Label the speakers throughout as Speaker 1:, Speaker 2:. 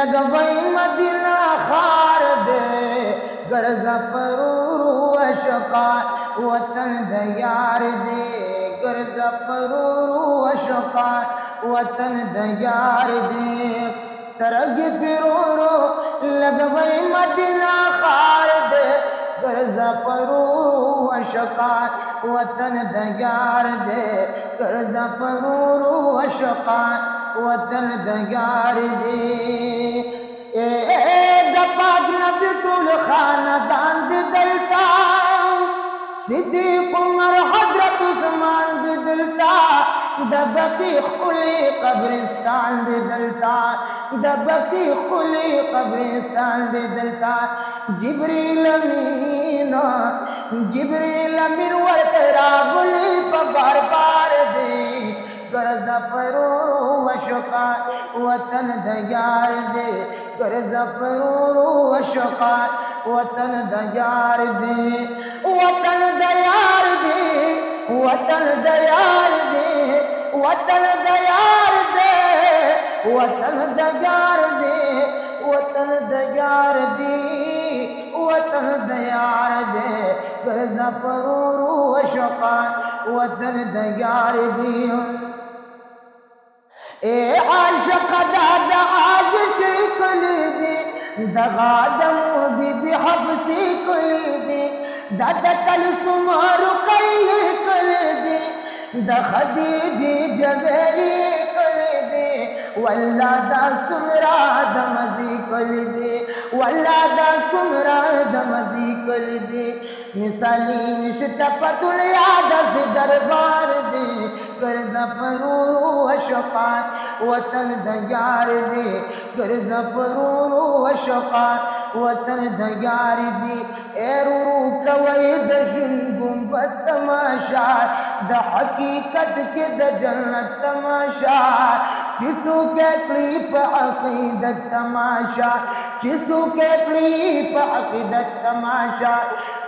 Speaker 1: لگوئی مدینہ خار دے گرزا پرورو اشقا وطن دیار دے گرزا پرورو اشقا وطن دیار دے سترگ پرورو لگوئی مدینہ خار دے گرزا پرورو اشقا وطن دیار دے گرزا پرورو اشقا وطن دیار دے دا پاک نبی طول خاندان دی دلتا صدیق عمر حضرت عثمان دی دلتا دا بقی خلی قبرستان دی دلتا دا بقی خلی قبرستان دی دلتا جبریل امین ورطراغلی پا بار بار دی گرزا پرورو اشقا وطن دیار دے گرزا پرورو اشقا وطن دیار دے وطن دیار دے وطن دیار دے وطن دیار دے وطن دیار دے وطن دیار دے وطن دیار دے گرزا پرورو اشقا وطن دیار دے اے عاشق دا عاشق کلی دی دا غادمور بی بی حبسی کلی دی دا تل سمار قیلی کلی دی دا خدیجی جبیری کلی دی واللہ دا سمرا دا مزی کلی دی واللہ دا سمرا دا مزی کلی دی مثالی نشتا پتولیا دا سی دربار دی گرزا پرورو اشقا وطن دیار دے گرزا پرورو اشقا وطن دیار دے اے رورو کوئی دشن گنبت تماشا دا حقیقت کے دا جنت تماشا چسو کے کلیپ عقیدت تماشا چسو کے کلیپ عقیدت تماشا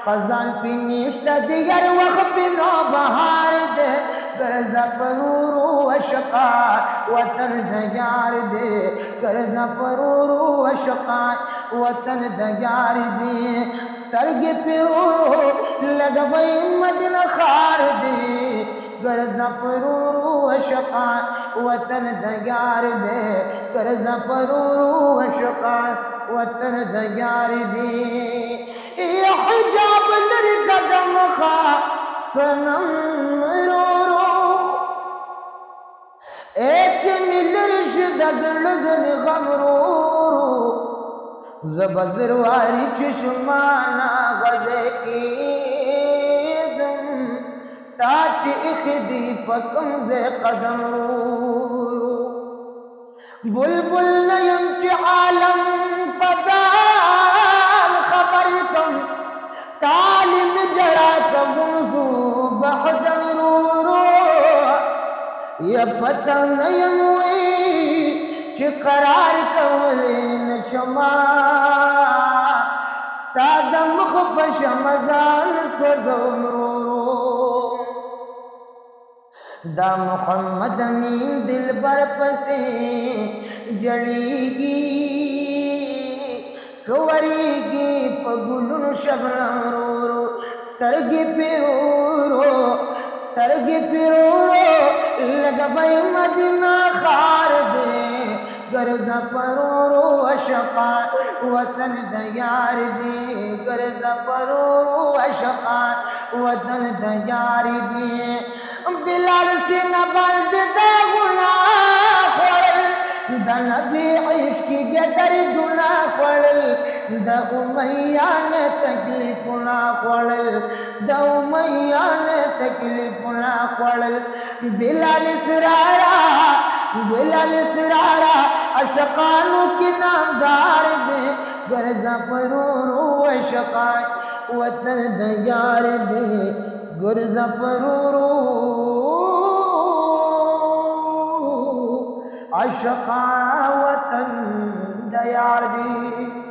Speaker 1: خزان پی نیشتا دیگر وقت پی نو بہار دے گرزا پرورو اشقا وطن دیار دے گرزا پرورو اشقا وطن دیار دے سترگ پرورو لگوئی مدن خار دے گرزا پرورو اشقا وطن دیار دے گرزا پرورو اشقا وطن دیار دے یا حجاب لرگدم خوا سنم رو رو ایچ ملرش ددلدن غم رو رو زبزرواری چشمانا غزے کی دم تاچ اخدی پکم زے قدم رو رو بلبل نیم چی عالم پدان خبر کم تعلیم جڑا کمزو بحدم رو رو یا پتہ نیم وی چی قرار کولی نشما ستاد مخبش مزان سوزم رو رو دا محمد امین دل بر پسے جڑی گی کوری گی پگلن شبنم رو رو سترگی پیرو رو سترگی پیرو رو لگبئی مدینہ خار دے گرزا پرورو اشقا وطن دیار دے گرزا پرورو اشقا وطن دیار دے بلال سینہ بند دا گناہ خورل دا نبی عشقی گدر گناہ خورل دا امیان تکلیفنا خورل دا امیان تکلیفنا خورل بلال سرارا اشقانو کی نامدار دے گرزا پرورو اشقا وطن دیار دے گرزا پرورو اشقا وطن دیار دے